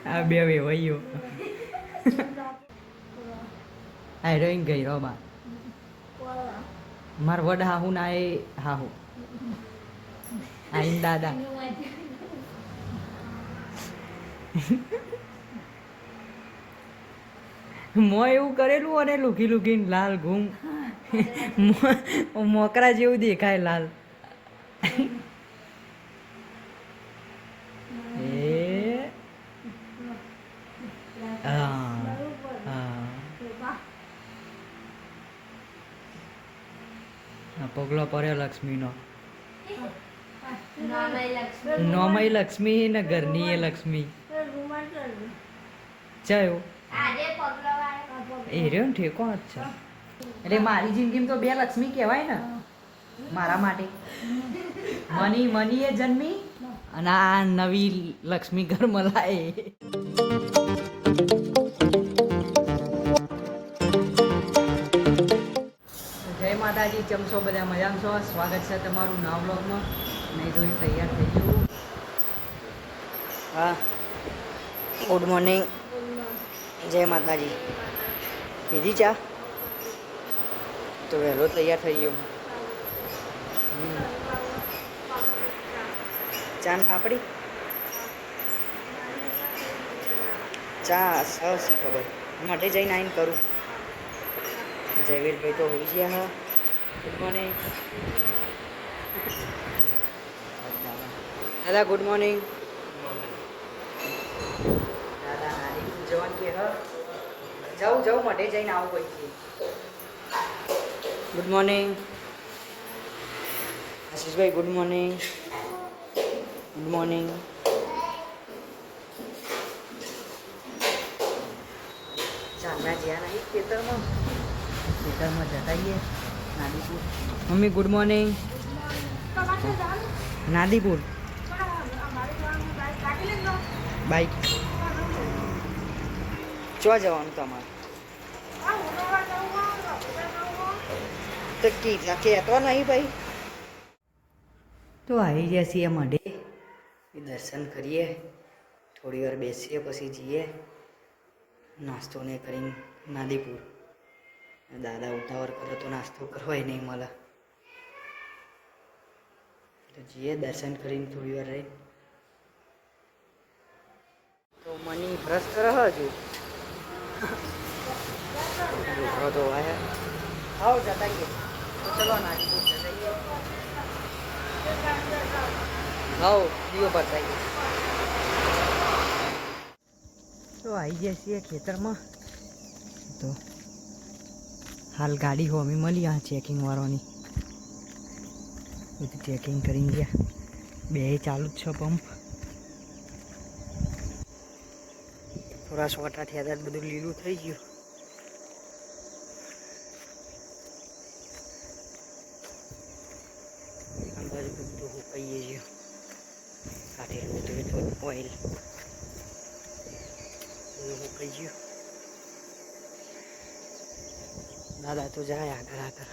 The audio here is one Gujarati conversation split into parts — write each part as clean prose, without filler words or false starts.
આ બે વેવાઈઓ હિરોઈન ગઈ રો બા માર વડ હાહુ ના એ હાહુ આઈન દાદા મો એવું કરેલું અને લુકી લુકીને લાલ ઘૂમ મોકરા જેવું દેખાય લાલ પગલો પડ્યો લક્ષ્મીનો નોમય લક્ષ્મી ને ઘરની એ લક્ષ્મી ચયો એ રહ્યો ને ઠેકો જ છે એટલે મારી જિંદગીમાં તો બે લક્ષ્મી કહેવાય ને મારા માટે મની મની એ જન્મી અને આ નવી લક્ષ્મી ઘરમાં લાય જય માતાજી ચમસો બધા મજામાં છો સ્વાગત છે તમારું નવા બ્લોગમાં નહીં જોઈને તૈયાર થઈ ગયું હા ગુડ મોર્નિંગ જય માતાજી પીધી ચા તો વહેલો તૈયાર થઈ ગયો ચા ને પાપડી ચા સી ખબર માટે જઈને આવીને કરું જયવીરભાઈ તો હોઈ ગયા હા ગુડ મોર્નિંગ દાદા ગુડ મોર્નિંગ દાદા નાની જવાન કે હ જાઉં માટે જઈને આવું હોય છે good morning Ashishbhai good morning good morning ચાંદા જ્યાં નહીં ખેતરમાં જતા આવીએ Nadipur mummy good morning Nadipur bike ચો જવાનું તમારે તો કહેતો નહીં ભાઈ તો આવી ગયા છીએ મઢે દર્શન કરીએ થોડી વાર બેસીએ પછી જઈએ નાસ્તો ને કરીને નાદીપુર દાદા ઉતાવળ કરે તો નાસ્તો કરવાય નહીં મળે તો જઈએ દર્શન કરીને થોડી વાર રહી તો મની બ્રશ કરે હજુ છોકરો તો વાયા આવો જતાઈએ તો ચલો નાદીપુર જતાઈએ આવો દીવો પર જઈએ તો આવી ગયા છીએ ખેતરમાં તો હાલ ગાડી હોમી મળી આ ચેકિંગ વાળાની બધું ચેકિંગ કરીને ગયા બે ચાલુ જ છે પંપ થોડા સોટા થયા હતા બધું લીલું થઈ ગયું અંદર બધું હુકાઈએ ગયું કાઢેલું હતું ઓઇલ બધું હુકાઈ ગયું દાદા તો જાય આગળ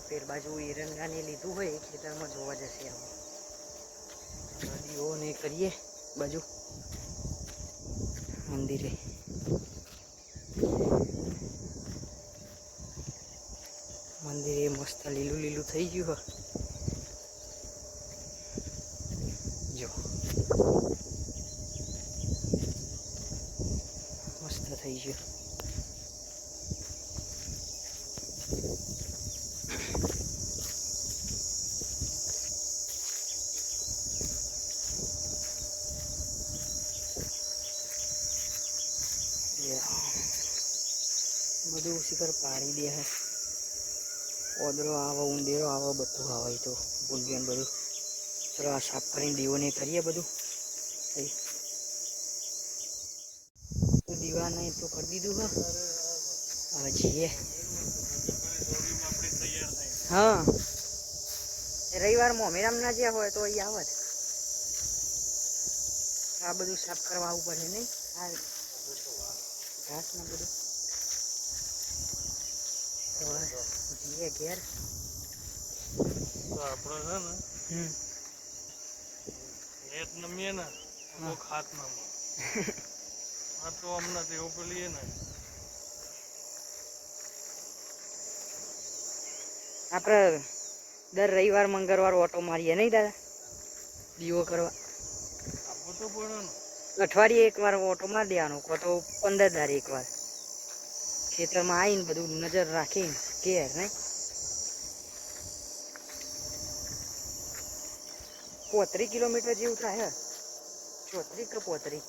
પેર બાજુ એરંડાને લીધું હોય ખેતરમાં જોવા જશે આમ નદીઓ ને કરીએ બાજુ મંદિરે મસ્ત લીલું લીલું થઈ ગયું જો મસ્ત થઈ ગયું બધું શિખર પાડી દે હે ઓદરો આવો ઉંદેરો આવો બધું આવે તો ભૂલગેન બધું ચલો આ સાફ કરીને દીવોને કરીએ બધું દીવા નહીં તો કરી દીધું હવે જઈએ હા રવિવાર મોમેરામ ના જ્યાં હોય તો અહીં આવે આ બધું સાફ કરવા આવવું પડે નહીં આ ઘાસ ને બધું જઈએ ઘેર તો આપણે છે ને નેટ નમીએ ને તો ખાત નમે આ તો હમણાં તેવું પેલી ને આપણે દર રવિવાર મંગળવાર ઓટો મારીએ નહીં દાદા દીવો કરવા આપવું તો પડે ને અઠવાડિયે એકવાર ઓટો મારી દેવાનો કો તો 15 દાડે એકવાર ખેતરમાં આવીને બધું નજર રાખીને ઘેર નહીં 35 કિલોમીટર જેવું થાય 34 કે 35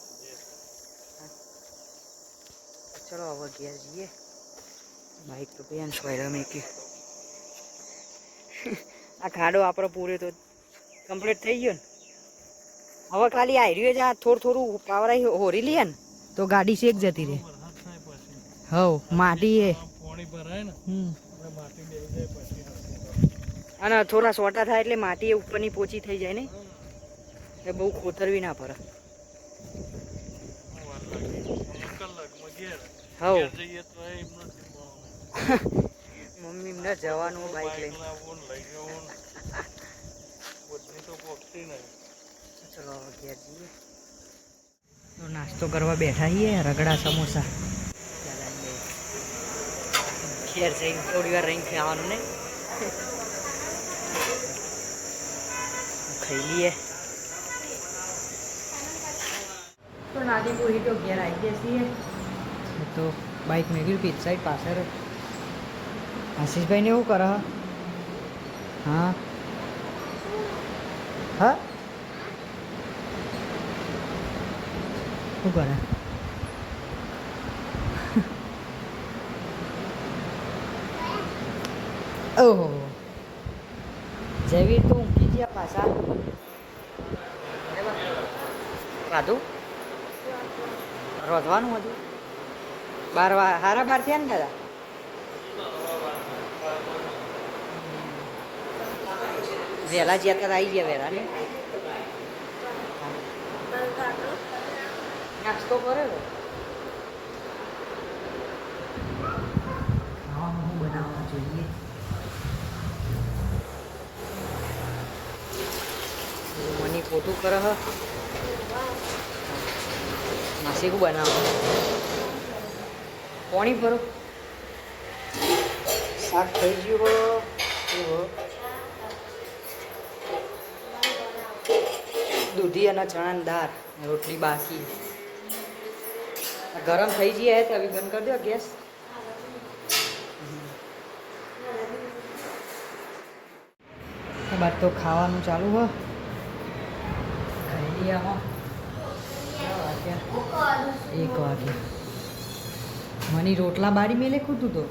ચલો હવે ઘેર જઈએ બાઈક તો પેન સોયલા મેકી આ ખાડો આપણો પૂરે તો કમ્પ્લીટ થઈ ગયો ને હવે ખાલી આવી રહ્યો જ આ થોડું પાવરાઈ હોરી લઈએ ને તો ગાડી શેક જતી રહે હવ માટી એ પાણી ભરાય ને માટી બેસી જાય પછી અને થોડા સોટા થાય એટલે માટી એ ઉપરની પોચી થઈ જાય ને એ બહુ ખોતરવી ના પડે હવ મમ્મી એમને જવાનું બાઈક લઈને ચલો ઘેર જઈએ તો નાસ્તો કરવા બેઠા છીએ રગડા સમોસા ઘેર જઈને થોડી વાર રહીને ખાવાનું નહીં ખાઈ લઈએ તો નાદીપુરી તો ઘેર આવી ગયા છીએ તો બાઈક મેળવ્યું પીચ સાઈડ પાછળ આશીષભાઈને એવું કરે હા હા શું કરે ઓહો જયવીર તું ઊંઘી ગયા પાછા ખાધું રોધવાનું હતું 12 સારા 12 થયા ને દાદા વહેલા જ્યાં ત્યારે આવી ગયા વહેલા ને નાસ્તો કરેલો ખાવાનું શું બનાવવા જોઈએ મને ખોટું કરે હ માસી શું બનાવવા પાણી ભરો શાક થઈ ગયું દૂધી અને ચણાની દાળ રોટલી બાકી ગરમ થઈ જઈએ તો અભી બંધ કરી દો ગેસ બાદ તો ખાવાનું ચાલુ હો ખાઈ લઈએ આમાં 1 વાગે મને રોટલા બારી મેલે ખુતું તો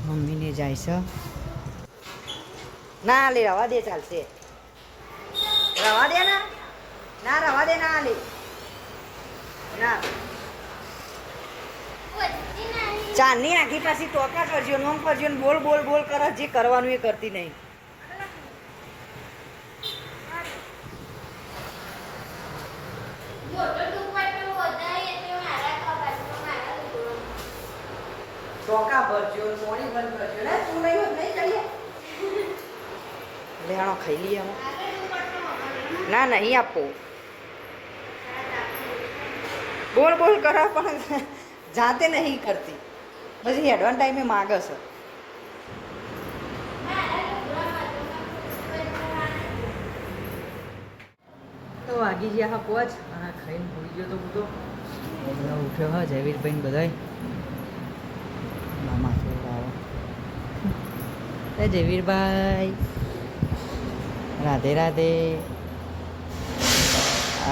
મમ્મીને જાય છે ના લે રવા દે ચાલશે રવા દે ના રવા દે ના લે ના ચાંદની આખી પાછી ટોકા કરજો નોમ કરજો ને બોલ બોલ બોલ કરે જે કરવાનું એ કરતી નહીં ટોકા ભરજો પાણી બંધ કરજો ને તું નહીં હોય નહીં કરીએ લેણો ખાઈ લઈએ ના નહીં આપો બોલ બોલ કરો પણ જાતે નહીં કરતી પછી હેડવાન ટાઈમે માગે છે તો વાગી ગયા હા પોચ અને ખાઈને ભૂલી ગયો તો બધો બધા ઉઠ્યો હા જયવીરભાઈ બધાય મામા આવો જયવીરભાઈ રાધે રાધે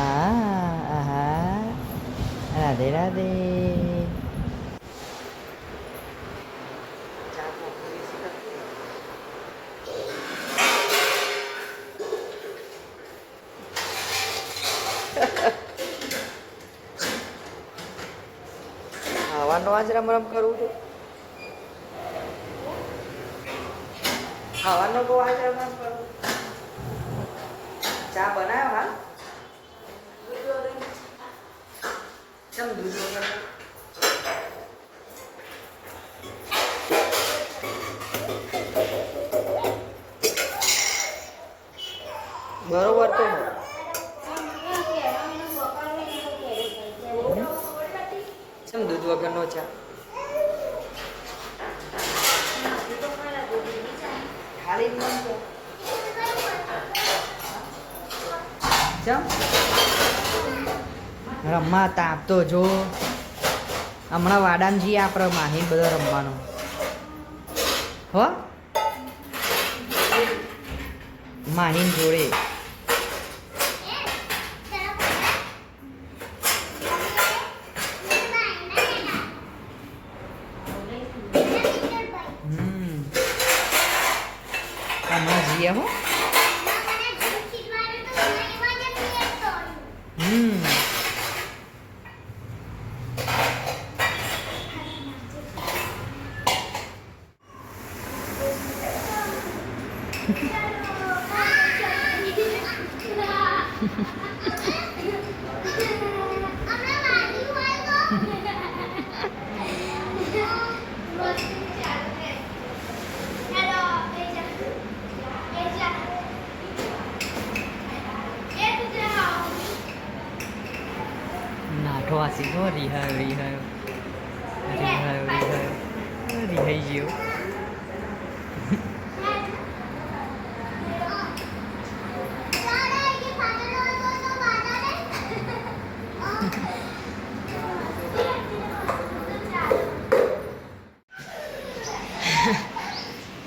આહા રાધે રાધે ખાવાનો આજ રમ રમ કરવું છું ખાવાનો બહુ આજ રમ રમ કરવું ચા બનાવ્યો હા ચમ દૂધ વગર ચા ખાલી ચમ રમવા તાપ તો જો હમણાં વાડામાં જઈએ આપણે માહી બધા રમવાનો હો માહીન જોડે હમણાં જઈએ હો નાઠો આસી ગયો રિહાઈ ગયો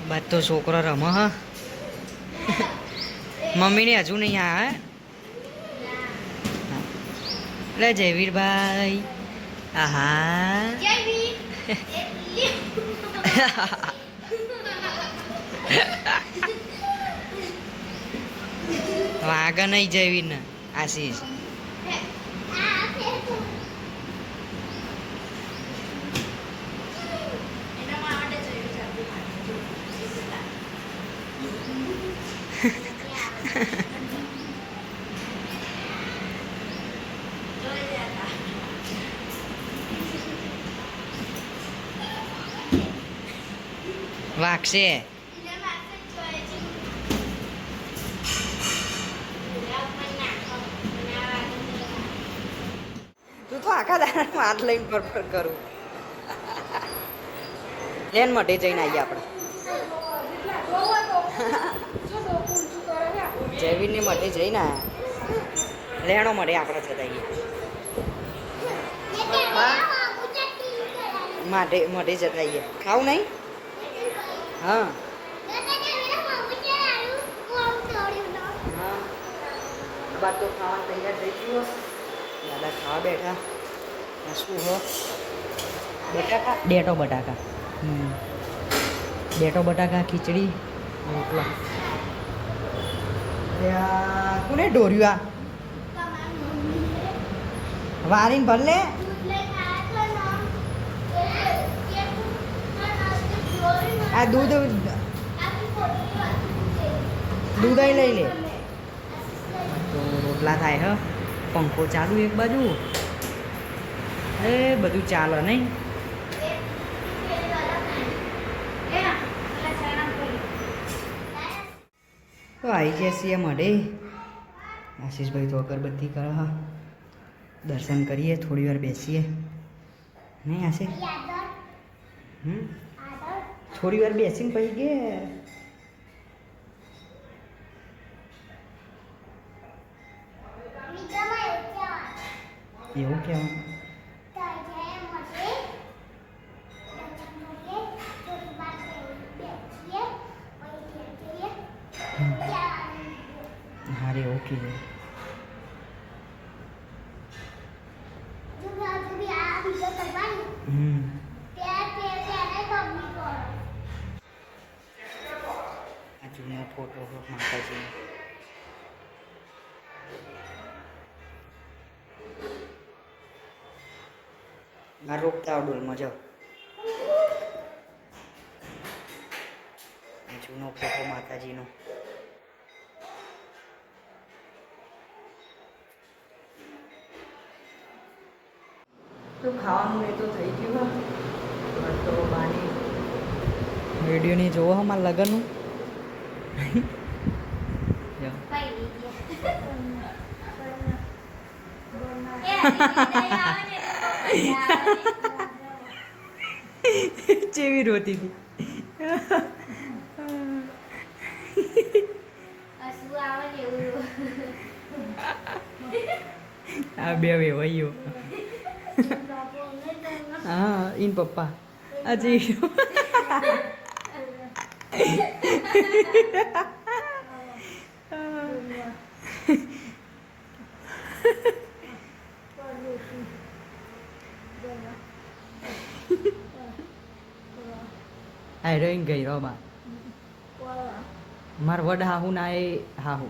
બાદ તો છોકરો રમે હા મમ્મીને હજુ નહીં આ એટલે જયવીરભાઈ આહા વાગા નહીં જયવીર ને આશીષ વાગશે તું તો આખા દાડા હાથ લઈને પર કરું લેન માટે જઈને આવીએ આપણે જયવીરને માટે જઈને આવ્યા લેણો માટે આપણે જતાઈએ માટે માટે જતાઈએ ખાવું નહીં હા બાદ તો ખાવાનું તૈયાર થઈ ગયું દાદા ખાવા બેઠા શું હો બટાકા ડેટો બટાકા ડેટો બટાકા ખીચડી રોટલા કોને ઢોર્યું આ વારીને ભરલે આ દૂધ અહીં લઈ લે તો રોટલા થાય હ પંખો ચાલુ એક બાજુ એ બધું ચાલે નહીં તો આવી ગયા છીએ મળે આશીષભાઈ તો અગરબત્તી કરે હા દર્શન કરીએ થોડી વાર બેસીએ નહીં આશીષ થોડી વાર બેસીને પછી ગયા એવું કહેવાનું હા રે ઓકે આ જૂનો ફોટો માતાજી આ રોકતા ડોલમાં જાઓ જૂનો ફોટો માતાજીનો તો ખાવાનું એ તો થઈ ગયું હા તો બાની વિડીયોની જોવો અમારા લગ્નનું જેવી રોતી હતી. હસવું આવે ને એવું આ બે વેવાઈઓ. હા ઇન પપ્પા હજી હિરોઈન ગઈ રોબા માર વડ હાહુ ના એ હાહુ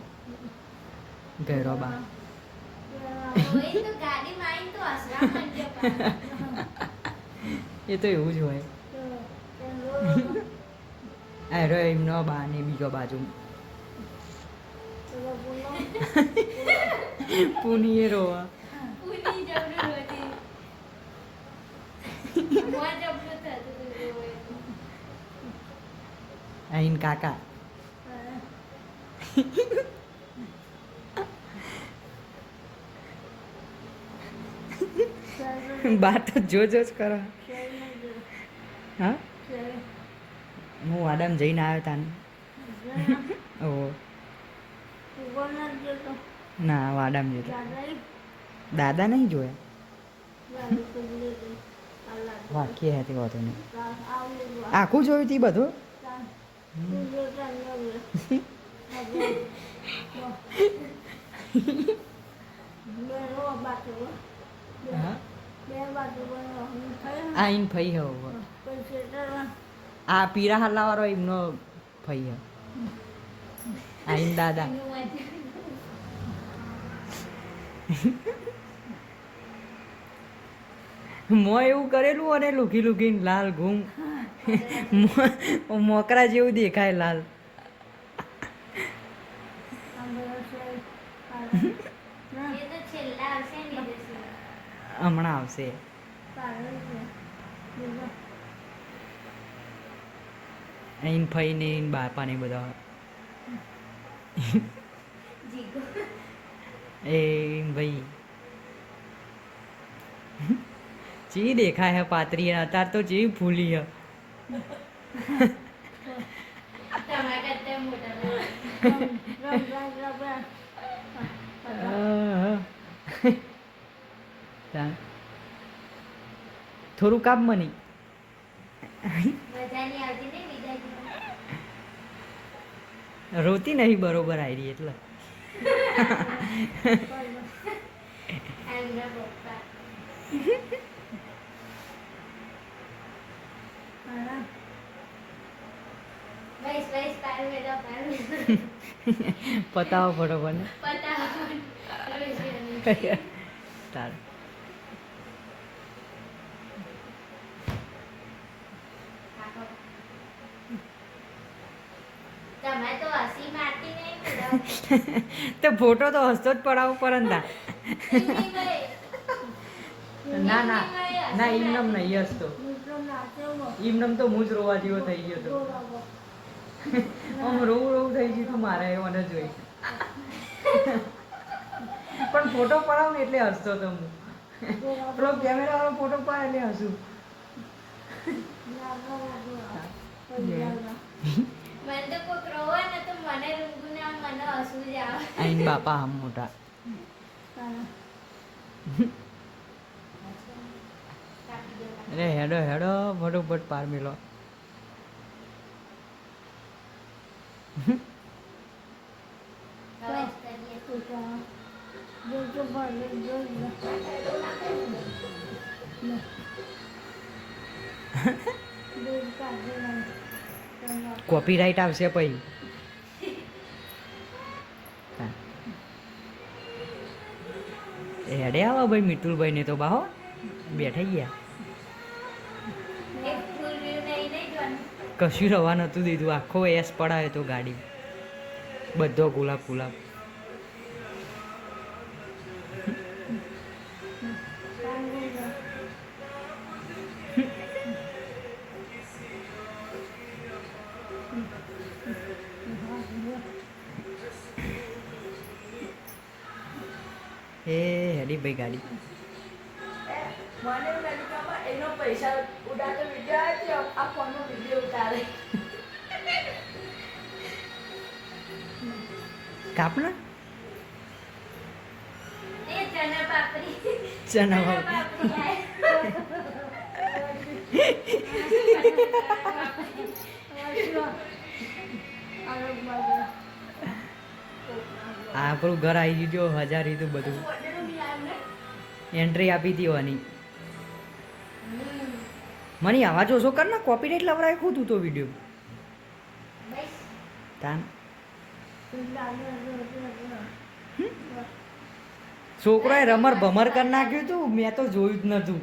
ગઈ રોબા રોઈ તો ગાડીમાં આવીને તો હસવા માંડ્યો એ તો એવું જ હોય. હિરોઈન નો બા ને બીજો બાજુ પુની એ રોવા પૂરી જબરું હતી મોં જબરું થતું હતું રોય. આઈન કાકા બા તો જોજો જ કરો. હા હું વાડામાં જઈને આવ્યો તાને. ઓહો ના વાડામાં જતો દાદા નહીં જોયા વાક્ય હતી વાતો નહીં આખું જોયું તી બધું. હા આ ઇન ફઈ હવ આ પીરા હાલા વાળો એમનો ફઈ હવ આ ઇન દાદા મો એવું કરેલું અને લુકી લુકીને લાલ ઘૂમ મોકરા જેવું દેખાય લાલ. એ તો છેલ્લા આવશે ને દિવસે. હમણાં આવશે. અહીં ફઈ ને બાપા ને બધા જીગો એ ભાઈ ચી દેખાય હે પાતરી અત્યારે તો ચી ફૂલી હે. તમારા કરતા મોટા થોડું કાપ મની મજાની આવતી ને બીજા રોતી નહીં બરોબર આવી એટલે આંગરા પપ્પા બસ બસ પાર મેળો પતાવો ફટોફટ ને પતાવો તાર તમે તો હસી મારતી નહીં મેડમ તો ફોટો તો હસતો જ પડાવવો પડે ને તા. ના ના ના ઇમનમ નહીં હસતો ઇમનમ તો હું જ રોવા જેવો થઈ ગયો તો આમ રોવું રોવું થઈ ગયું તું મારે મને જોઈ પણ ફોટો પડાવ ને એટલે હસતો તો હું પેલો કેમેરા વાળો ફોટો પાડે એટલે હસું. મને તો કોઈક રોવે ને તો મને રૂંગું ના મને હસવું જ આવે આઈન બાપા આમ મોટા અરે હેડો હેડો ફટોફટ પાર મેલો. હવે કરીએ કોપીરાઈટ આવશે પછી. હેડે આવો ભાઈ મિતુલભાઈ ને તો બાહો બેઠા ગયા એક ફૂલ વ્યૂ નહીં નહીં જોવાનું કશું રવા નહોતું દીધું આખો એસ પડાયો તો ગાડી બધો ગુલાબ ગુલાબ. એ હેડી ભાઈ ગાડી મને એનો પૈસા ઉડાતો વિચાર આ ફોનમાં વિડીયો ઉતારે કાપના એ ચના પાપડી ચના પાપડી આપણું ઘર આવી ગયું 1000 રીતું બધું એન્ટ્રી આપી હતી વાની મને આવાજ ઓછો કર ને કોપીરાઇટ લવરાય ખુદ તું તો વિડીયો બસ તાન છોકરાએ રમર ભમર કરી નાખ્યું તું મેં તો જોયું જ નતું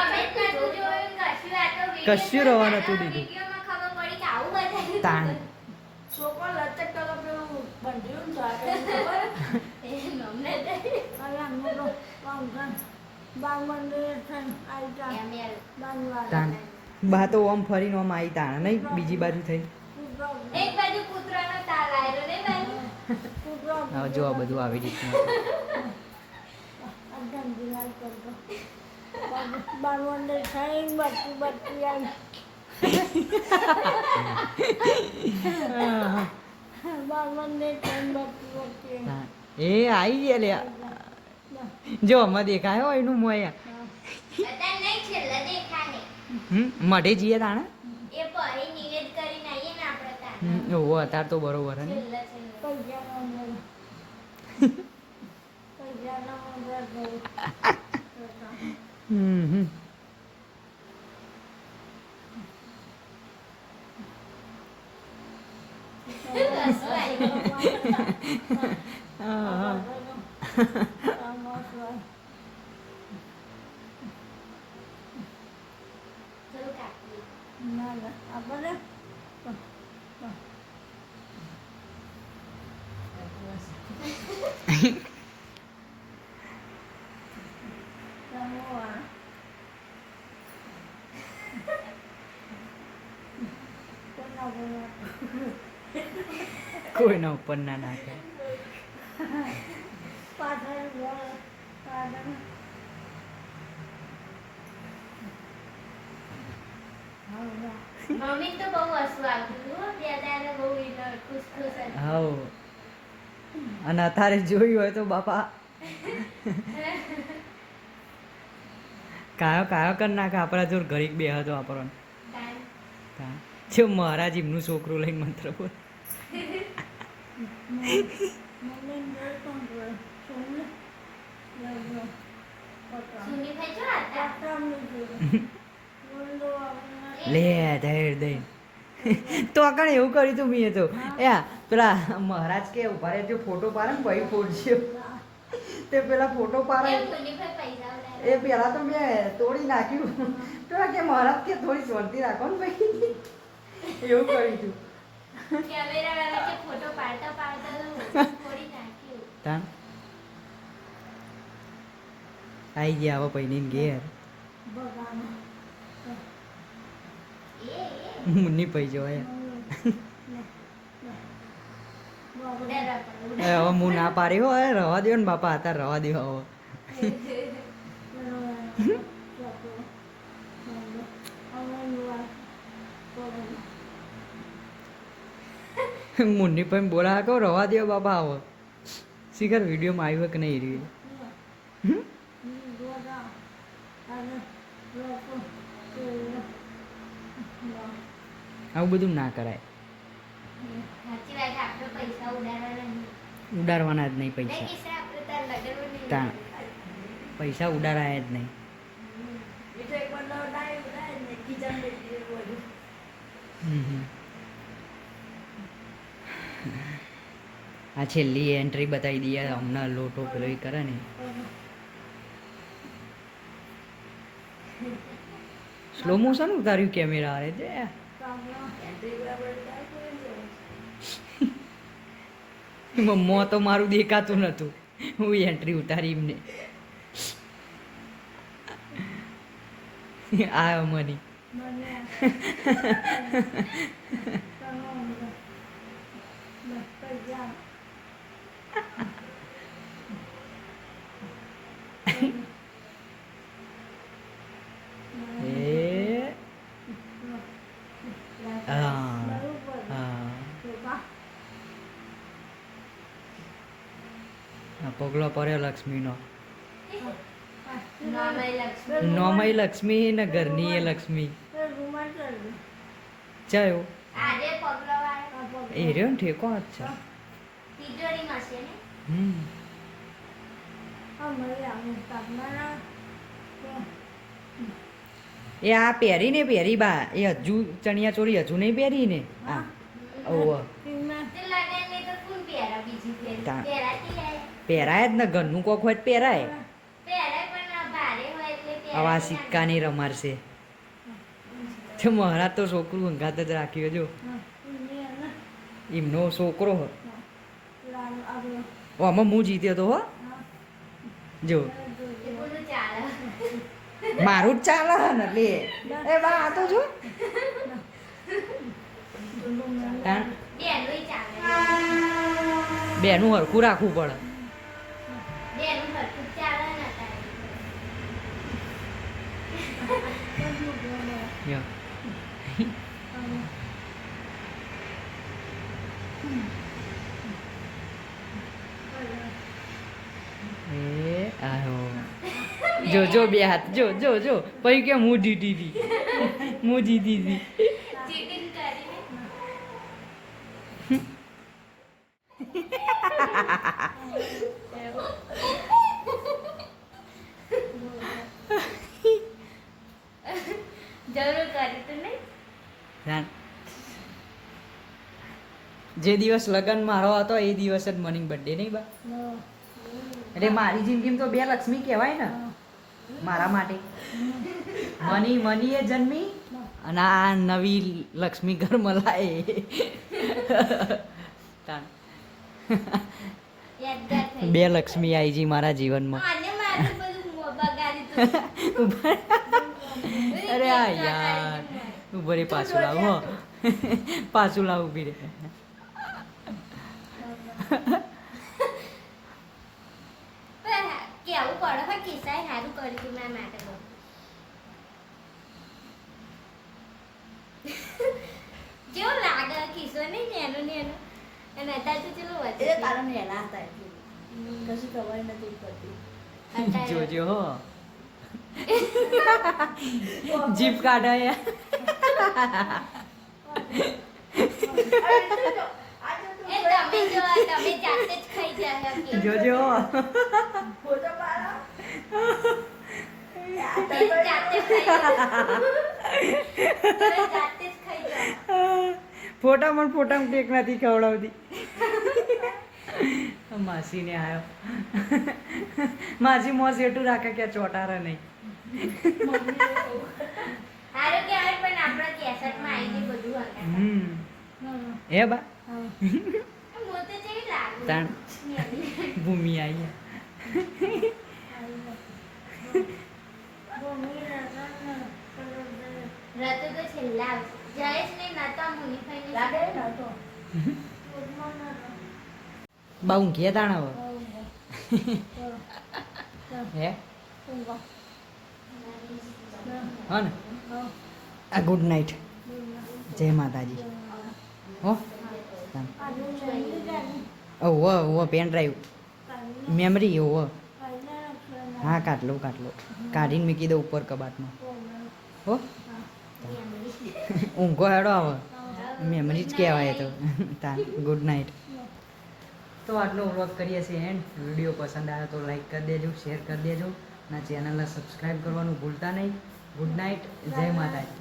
અમે જ નતું જોયું કશું આ તો કશું રવા નતું દીધું. વિડીયોમાં ખબર પડી કે આવું બતાવ્યું તાન છોકરો લચક ટકા પેલું બંધ્યું ને ખબર એ નમને દે અલા મોટો વાંગણ બાંગણ થઈને આવી જા એમ યાર બાંગવા તાન બા તો ઓમ ફરીને ઓમ આવી તાણ નહીં બીજી બાજુ થઈ એક બાજુ કૂતરાનો તાલ આયરો ને બાજુ હવે જો આ બધું આવી રીતનું બાંગણ થઈને બચી બચી આવી બાંગણ થઈને બચી બચી તાન. એ આવી ગયા લે જો અમે દેખાયો એનું મોયા અત્યારે નહીં છેલ્લા દેખાને મઢે જઈએ તાણે એ પરી નિવેદ કરીને આવીએ ને આપણે તાર ઓહો અત્યારે તો બરોબર હે ને છેલ્લા છેલ્લા હમ હસવું આવ્યું. હા થોડું કાપીએ. કોઈના ઉપર ના નાખે મમ્મી તો બહુ હસવું આવતું હતું હો. બે દાડા બહુ ખુશ ખુશ હતી. હાઉ અને અત્યારે જોયું હોય તો બાપા કાયો કાયો કરી નાખે આપણા જોર ઘડીક બે હતો આપણો તાન. જો મહારાજ એમનું છોકરું લઈને મંત્ર બોલ સુનીભાઈ જો હતા? લે ધૈર દે તો આગળ એવું કર્યું તું મેં તો એ પેલા મહારાજ કે ઉભા રહેજો ફોટો પાડે ને ભાઈ ફોડજો તે પેલા ફોટો પાડે એમ સુનીભાઈ પૈસા ઉડાડે. એ પેલા તો મેં તોડી નાખ્યું પેલા કે મહારાજ કે થોડી શાંતિ રાખો ને ભાઈ એવું કર્યું તું કેમેરાવાળા કે ફોટો પાડતા પાડતા તો ફોડી નાખ્યું. તાન આવી ગયા હવે પૈની ઘેર એ મુન્ની પૈ જોયા ઉડાડવા પડે, હવે હું ના પાડી હોય રવા દો ને બાપા હતા રવા દો હવે મુન્ની પણ બોલા કહો રવા દો બાપા આવો શીખર વિડીયોમાં આવ્યો કે નહીં રહ્યું આવું બધું ના કરાય સાચી વાત છે, આપણે પૈસા ઉડાડવાના નહીં. ઉડાડવાના જ નહીં નહીં પૈસા કિસ્સા આપણે તાર લગનમાં નહીં તાણ. ઉડાડવાના. પૈસા ઉડાડાય જ નહીં હમ. આ છેલ્લી એન્ટ્રી બતાવી દઈએ હમણાં લોટો પેલો એ કરે ને સ્લો મોશન ઉતાર્યું કેમેરા અરે જે એમાં મોં તો મારું દેખાતું નતું હું એન્ટ્રી ઉતારી એમને આવ્યો મની એ પગલો પડ્યો લક્ષ્મીનો નામય લક્ષ્મી નોમય લક્ષ્મી ને ઘરની એ લક્ષ્મી એ રૂમાલ ચાલી ચાયો આજે પગલો વાળો એ રહ્યો ને ઠેકો જ છે તિજોરીમાં છે ને હમ અમારે આવું તાપમાન એ આ પહેરી ને પહેરી બા એ હજુ ચણિયા ચોળી હજુ નહીં પહેરી ને હા ઓવ ટીમમાં તે લગન ને તો કોણ પહેરા બીજી તા- પહેરાતી લે પહેરાય જ ને ઘરનું કોક હોય તો પહેરાય પહેરાય પણ ભારે હોય એટલે પહેરાતી આવા ના. સિક્કાની રમાડશે છે મારા તો છોકરું અંગાત જ રાખ્યો જો એમનો છોકરો હો લાલ આવ્યો ઓ આમાં હું જીત્યો તો હો જો એ બોલું ચાલે મારું જ ચાલે હે ને લે એ બા આ તો જો તાણ બેનોય ચાલે બેનું હરખું રાખવું પડે બેનું હરખું જ ચાલે ને તારે યો. એ આયો જો જો બે હાથ જો જો જો પછી કેમ હું જીતી હતી હું જીતી હતી ચીટિંગ કરીને જરૂર કરી તું નહીં જાણ. જે દિવસ લગન મારો હતો એ દિવસ જ મની બર્થડે નહીં બા એટલે મારી જિંદગીમાં તો બે લક્ષ્મી કહેવાય ને મારા માટે મની મની એ જન્મી અને આ નવી લક્ષ્મી ઘરમાં લાય તાણ. યાદગાર થઈ બે લક્ષ્મી આવી જી મારા જીવનમાં આને મારું બધું બગાડી તું અરે આ યાર ઉભો રે પાછું લાવું હો પાછું લાવું ઉભી રે કેવું પડે હોય કિસ્સાએ સારું કર્યું તું મારા માટે બહુ. કેવું લાગે કિસ્સો નહીં નેનો નેનો અને અત્યારે તો ચલો વધે એ તારા નેના હતા એટલે કશું ખબર નથી પડતી જોજો હો જીપ કાઢે એ તમે જો તમે જાતે જ ખાઈ જાય કે જોજો ફોટો પાડો તે જાતે જ ખાઈ જાય તમે જાતે જ ખાઈ જાય ફોટામાં ટેક નથી ખવડાવતી માસીને આવ્યો માસી મોસ એટલું રાખે કે ચોટારે નહીં હારું કહેવાય પણ આપણા કેસેટમાં આવી ગયું બધું હંગાત. હે બા હું તો જેવી લાગુ તાણ ભૂમિ આવી રતુ તો છેલ્લા આવશે. જયેશ ને નતો મુનિફાઈ ને લાગે ને તો બા ઊંઘીએ તાણ હવે હે હા ને આ ગુડ નાઇટ જય માતાજી હો ઓવો પેન ડ્રાઈવ મેમરી ઓવો હા કાઢલો કાઢીને મૂકી દઉં ઉપર કબાટમાં હો ઊંઘો હેડો આવે મેમરી જ કહેવાય તો તા ગુડ નાઇટ તો આટલો વ્લોગ કરીએ છીએ એન્ડ વિડીયો પસંદ આવ્યો તો લાઈક કરી દેજો શેર કરી દેજો અને ચેનલને સબસ્ક્રાઈબ કરવાનું ભૂલતા નહીં ગુડ નાઇટ જય માતાજી